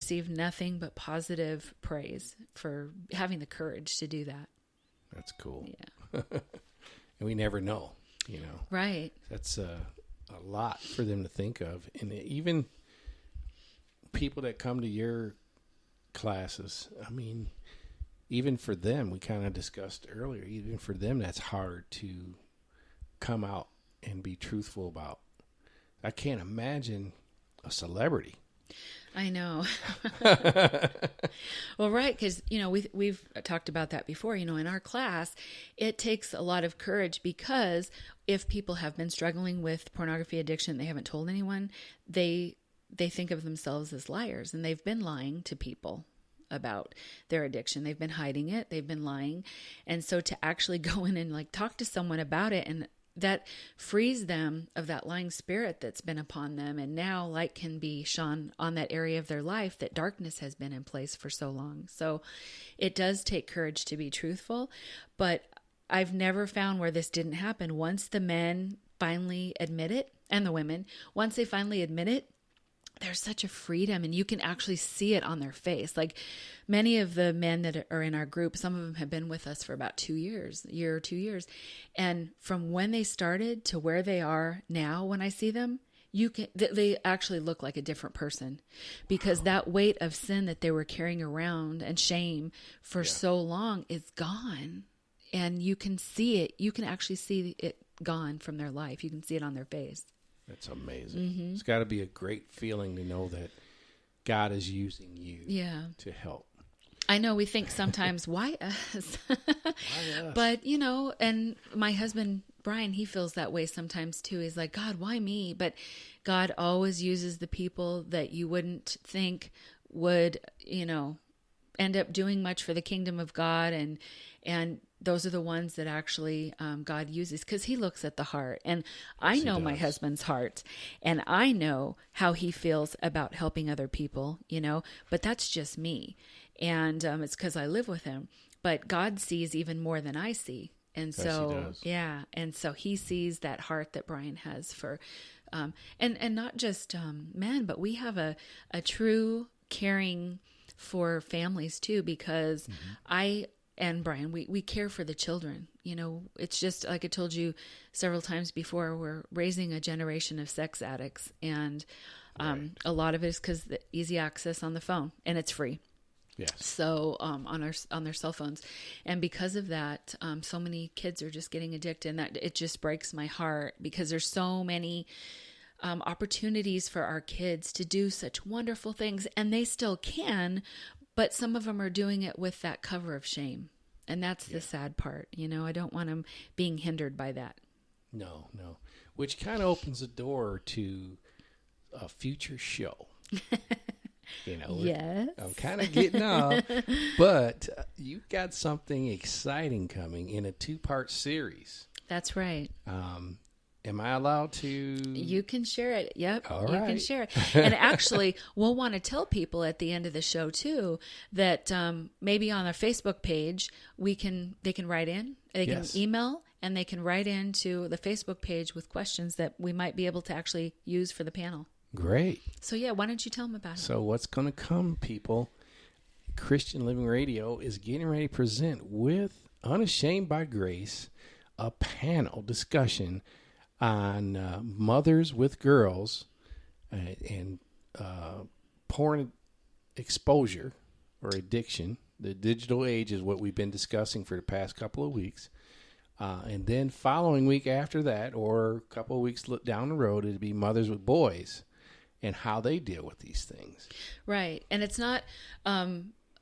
received nothing but positive praise for having the courage to do that. That's cool. Yeah. And we never know, you know. Right. That's a lot for them to think of. And even people that come to your classes, I mean, even for them, we kind of discussed earlier, even for them, that's hard to come out and be truthful about. I can't imagine a celebrity. I know. Well, right. Because, you know, we've talked about that before, you know, in our class, it takes a lot of courage because if people have been struggling with pornography addiction, they haven't told anyone, they think of themselves as liars, and they've been lying to people about their addiction. They've been hiding it. They've been lying. And so to actually go in and like talk to someone about it, and that frees them of that lying spirit that's been upon them. And now light can be shone on that area of their life that darkness has been in place for so long. So it does take courage to be truthful, but I've never found where this didn't happen. Once the men finally admit it, and the women, once they finally admit it, there's such a freedom, and you can actually see it on their face. Like many of the men that are in our group, some of them have been with us for about 2 years, a year or 2 years. And from when they started to where they are now, when I see them, they actually look like a different person, because that weight of sin that they were carrying around and shame for so long is gone. And you can see it. You can actually see it gone from their life. You can see it on their face. That's amazing. It's got to be a great feeling to know that God is using you to help. I know we think sometimes, why us? Why us? But, you know, and my husband, Brian, he feels that way sometimes too. He's like, God, why me? But God always uses the people that you wouldn't think would, you know, end up doing much for the kingdom of God. And those are the ones that actually God uses, because he looks at the heart. And I know my husband's heart, and I know how he feels about helping other people, you know, but that's just me. And it's because I live with him. But God sees even more than I see. And so, yeah. And so he sees that heart that Brian has for, and not just men, but we have a true caring for families too, because I and Brian, we care for the children. You know, it's just like I told you several times before, we're raising a generation of sex addicts, and a lot of it is because the easy access on the phone, and it's free. Yes. So on their cell phones, and because of that, so many kids are just getting addicted, and that it just breaks my heart, because there's so many opportunities for our kids to do such wonderful things, and they still can. But some of them are doing it with that cover of shame. And that's the sad part. You know, I don't want them being hindered by that. No. Which kind of opens the door to a future show. You know, yes. I'm kind of getting off. But you've got something exciting coming in a 2-part series. That's right. Am I allowed to? You can share it. Yep. All you right. can share it. And actually, we'll want to tell people at the end of the show too, that maybe on our Facebook page, they can write in, they can email, and they can write into the Facebook page with questions that we might be able to actually use for the panel. Great. So yeah, why don't you tell them about it? So what's going to come, people? Christian Living Radio is getting ready to present with Unashamed by Grace a panel discussion on mothers with girls and porn exposure or addiction. The digital age is what we've been discussing for the past couple of weeks. And then following week after that, or a couple of weeks down the road, it'd be mothers with boys and how they deal with these things. Right. And it's not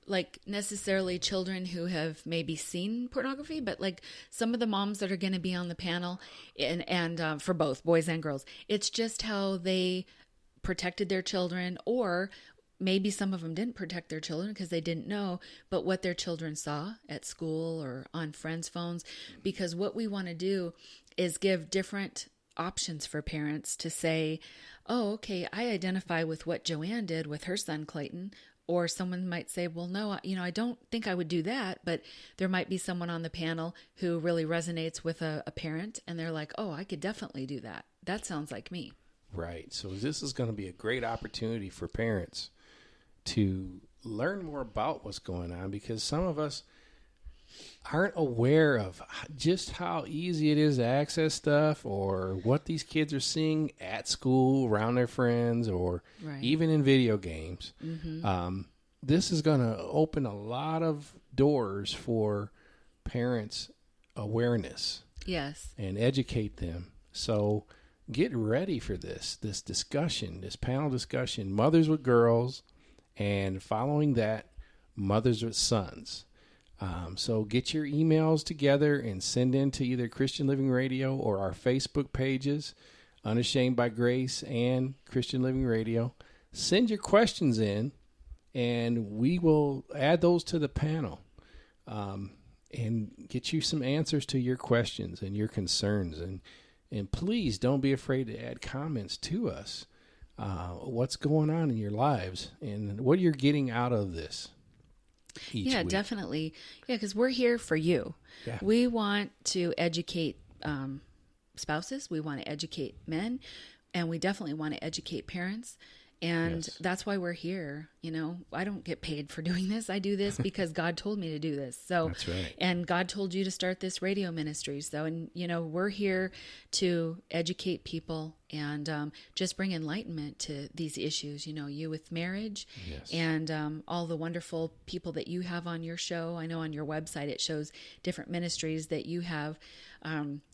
like necessarily children who have maybe seen pornography, but like some of the moms that are going to be on the panel, and for both boys and girls, it's just how they protected their children, or maybe some of them didn't protect their children because they didn't know, but what their children saw at school or on friends' phones. Because what we want to do is give different options for parents to say, oh, okay, I identify with what Joanne did with her son, Clayton. Or someone might say, well, no, I don't think I would do that. But there might be someone on the panel who really resonates with a parent, and they're like, oh, I could definitely do that. That sounds like me. Right. So this is going to be a great opportunity for parents to learn more about what's going on, because some of us aren't aware of just how easy it is to access stuff, or what these kids are seeing at school, around their friends, or even in video games. This is going to open a lot of doors for parents' awareness. Yes. And educate them. So get ready for this discussion, this panel discussion, mothers with girls, and following that, mothers with sons. So get your emails together and send in to either Christian Living Radio or our Facebook pages, Unashamed by Grace and Christian Living Radio. Send your questions in, and we will add those to the panel and get you some answers to your questions and your concerns. And please don't be afraid to add comments to us. What's going on in your lives and what you're getting out of this each week. Definitely. Yeah, because we're here for you. Yeah. We want to educate spouses. We want to educate men. And we definitely want to educate parents. And that's why we're here. You know, I don't get paid for doing this. I do this because God told me to do this. So, that's right. And God told you to start this radio ministry. So, and you know, we're here to educate people and just bring enlightenment to these issues. You know, you with marriage and all the wonderful people that you have on your show. I know on your website it shows different ministries that you have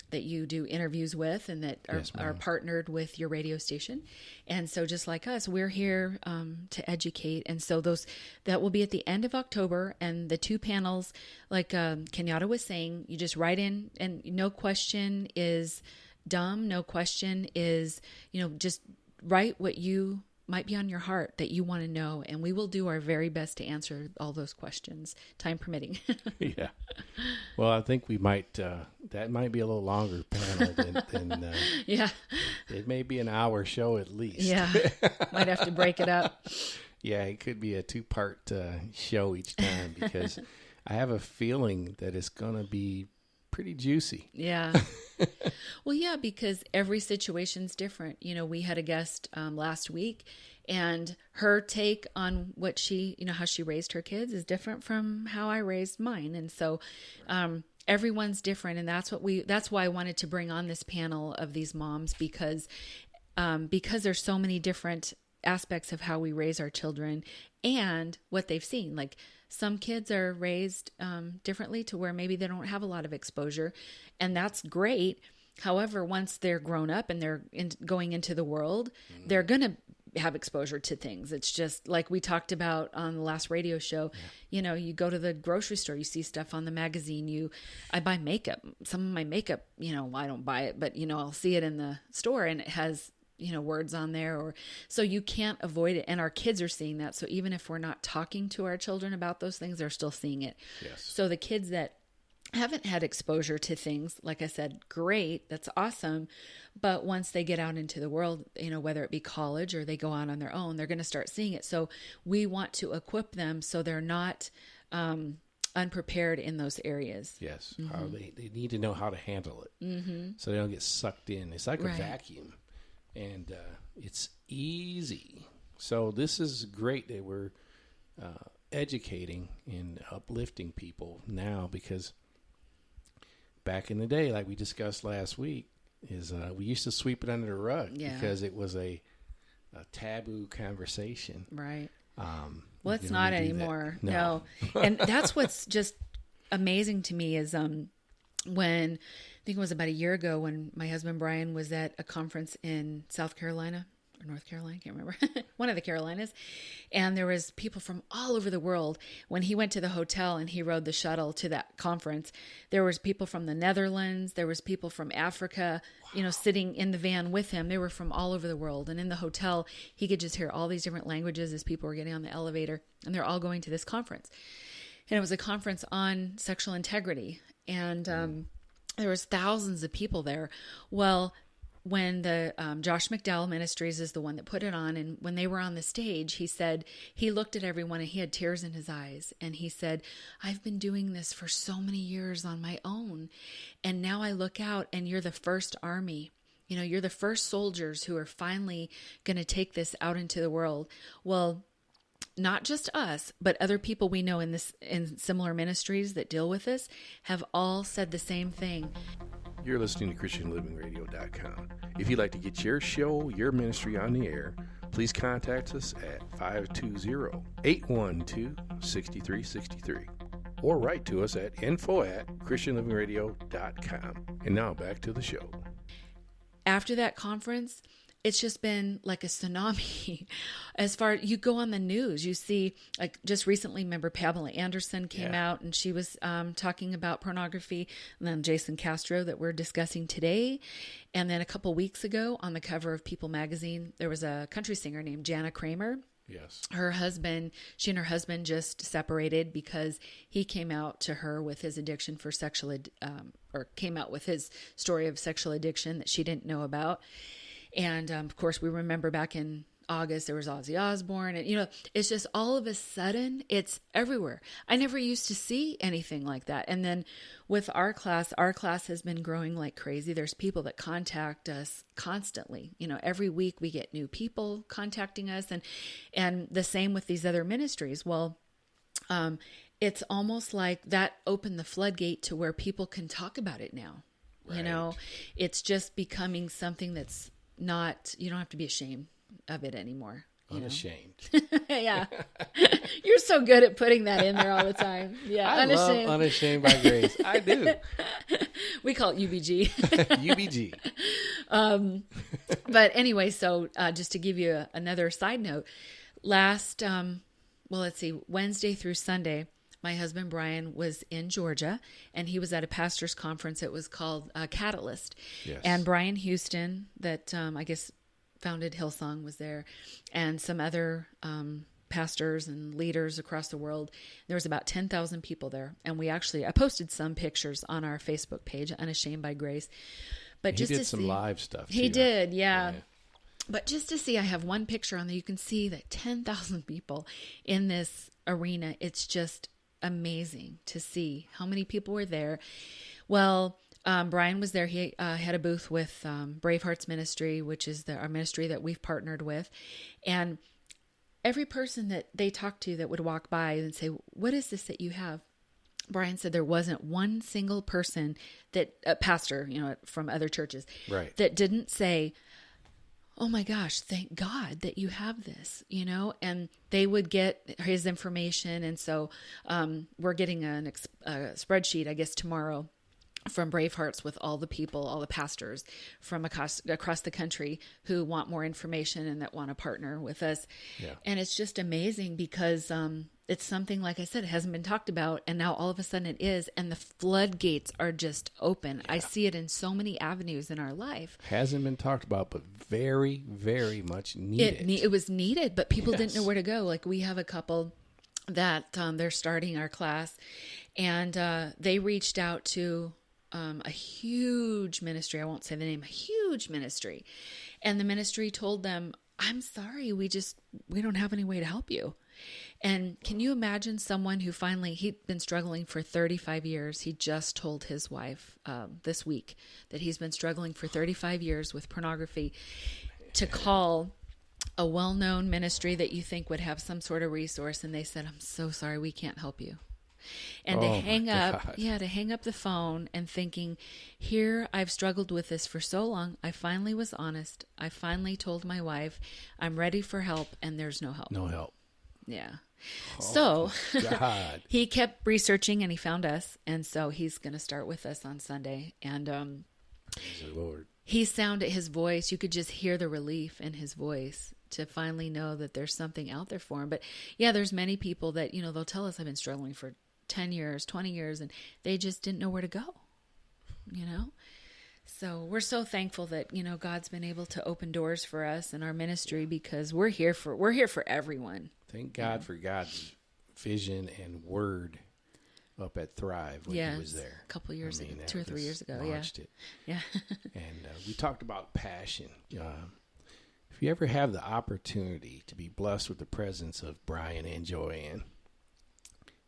that you do interviews with and that are partnered with your radio station. And so just like us, we're here to educate. And so that will be at the end of October. And the two panels, like Kenyatta was saying, you just write in, and no question is dumb. No question is, just write what you might be on your heart that you want to know. And we will do our very best to answer all those questions, time permitting. Yeah. Well, I think we might, that might be a little longer panel than it may be an hour show at least. Yeah. Might have to break it up. Yeah. It could be a 2-part show each time, because I have a feeling that it's going to be pretty juicy. Yeah. Well, yeah, because every situation's different. You know, we had a guest last week, and her take on what how she raised her kids is different from how I raised mine. And so everyone's different. And that's why I wanted to bring on this panel of these moms, because there's so many different aspects of how we raise our children and what they've seen. Like, some kids are raised differently to where maybe they don't have a lot of exposure, and that's great. However, once they're grown up and they're going into the world, they're going to have exposure to things. It's just like we talked about on the last radio show. Yeah. You go to the grocery store, you see stuff on the magazine. I buy makeup. Some of my makeup, I don't buy it, but I'll see it in the store and it has words on there, or so you can't avoid it. And our kids are seeing that. So even if we're not talking to our children about those things, they're still seeing it. Yes. So the kids that haven't had exposure to things, like I said, great, that's awesome. But once they get out into the world, whether it be college or they go out on their own, they're going to start seeing it. So we want to equip them so they're not unprepared in those areas. Yes. Mm-hmm. How they need to know how to handle it, so they don't get sucked in. It's like a vacuum. And it's easy. So this is great that we're educating and uplifting people now, because back in the day, like we discussed last week, is we used to sweep it under the rug because it was a taboo conversation. Right. Well, it's not anymore. No. And that's what's just amazing to me is when I think it was about a year ago when my husband Brian was at a conference in South Carolina or North Carolina, I can't remember, one of the Carolinas. And there was people from all over the world. When he went to the hotel and he rode the shuttle to that conference, there was people from the Netherlands, there was people from Africa, sitting in the van with him. They were from all over the world. And in the hotel, he could just hear all these different languages as people were getting on the elevator, and they're all going to this conference. And it was a conference on sexual integrity. And there was thousands of people there. Well, when the Josh McDowell Ministries is the one that put it on, and when they were on the stage, he said he looked at everyone and he had tears in his eyes, and he said, "I've been doing this for so many years on my own, and now I look out and you're the first army. You're the first soldiers who are finally going to take this out into the world." Well, not just us, but other people we know in similar ministries that deal with this have all said the same thing. You're listening to ChristianLivingRadio.com. If you'd like to get your show, your ministry on the air, please contact us at 520-812-6363 or write to us at info@ChristianLivingRadio.com. And now back to the show. After that conference, it's just been like a tsunami. As far you go on the news, you see, like just recently, remember Pamela Anderson came out and she was talking about pornography, and then Jason Castro that we're discussing today. And then a couple weeks ago on the cover of People magazine, there was a country singer named Jana Kramer. Yes. She and her husband just separated because he came out to her with his addiction for came out with his story of sexual addiction that she didn't know about. And, of course, we remember back in August, there was Ozzy Osbourne. And, it's just all of a sudden, it's everywhere. I never used to see anything like that. And then with our class has been growing like crazy. There's people that contact us constantly. Every week we get new people contacting us. And the same with these other ministries. Well, it's almost like that opened the floodgate to where people can talk about it now. Right. It's just becoming something that's not, you don't have to be ashamed of it anymore. Unashamed. Yeah. You're so good at putting that in there all the time. Yeah. I love Unashamed by Grace. I do. We call it UBG. UBG. But anyway, so just to give you another side note, Wednesday through Sunday, my husband, Brian, was in Georgia, and he was at a pastor's conference. It was called Catalyst. Yes. And Brian Houston, that I guess founded Hillsong, was there, and some other pastors and leaders across the world. There was about 10,000 people there. And I posted some pictures on our Facebook page, Unashamed by Grace. But he did some live stuff, too. He did, yeah. But just to see, I have one picture on there. You can see that 10,000 people in this arena. It's just amazing to see how many people were there. Well, Brian was there. He had a booth with Bravehearts Ministry, which is our ministry that we've partnered with. And every person that they talked to that would walk by and say, "What is this that you have?" Brian said there wasn't one single person a pastor, from other churches, right, that didn't say, "Oh my gosh, thank God that you have this," and they would get his information. And so we're getting a spreadsheet, I guess, tomorrow from Bravehearts with all the people, all the pastors from across the country who want more information and that want to partner with us. Yeah. And it's just amazing because it's something, like I said, it hasn't been talked about, and now all of a sudden it is, and the floodgates are just open. Yeah. I see it in so many avenues in our life. Hasn't been talked about, but very, very much needed. It was needed, but people didn't know where to go. Like, we have a couple that they're starting our class, and they reached out to a huge ministry. I won't say the name. A huge ministry. And the ministry told them, "I'm sorry, we don't have any way to help you." And can you imagine someone who he'd been struggling for 35 years. He just told his wife this week that he's been struggling for 35 years with pornography, to call a well-known ministry that you think would have some sort of resource. And they said, "I'm so sorry, we can't help you." And to hang up the phone and thinking, here, I've struggled with this for so long. I finally was honest. I finally told my wife, I'm ready for help, and there's no help. No help. Yeah. Oh, so God. He kept researching, and he found us. And so he's going to start with us on Sunday. And praise the Lord. He sounded his voice. You could just hear the relief in his voice to finally know that there's something out there for him. But yeah, there's many people that, they'll tell us, I've been struggling for 10 years, 20 years, and they just didn't know where to go, So we're so thankful that, God's been able to open doors for us and our ministry, because we're here for everyone. Thank God for God's vision and word up at Thrive when he was there. A couple years ago, 2 or 3 years ago. Launched it. Yeah. And we talked about passion. If you ever have the opportunity to be blessed with the presence of Brian and Joanne,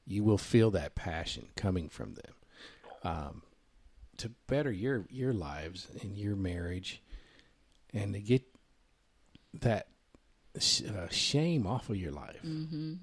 you will feel that passion coming from them to better your lives and your marriage, and to get that shame off of your life. Mm-hmm.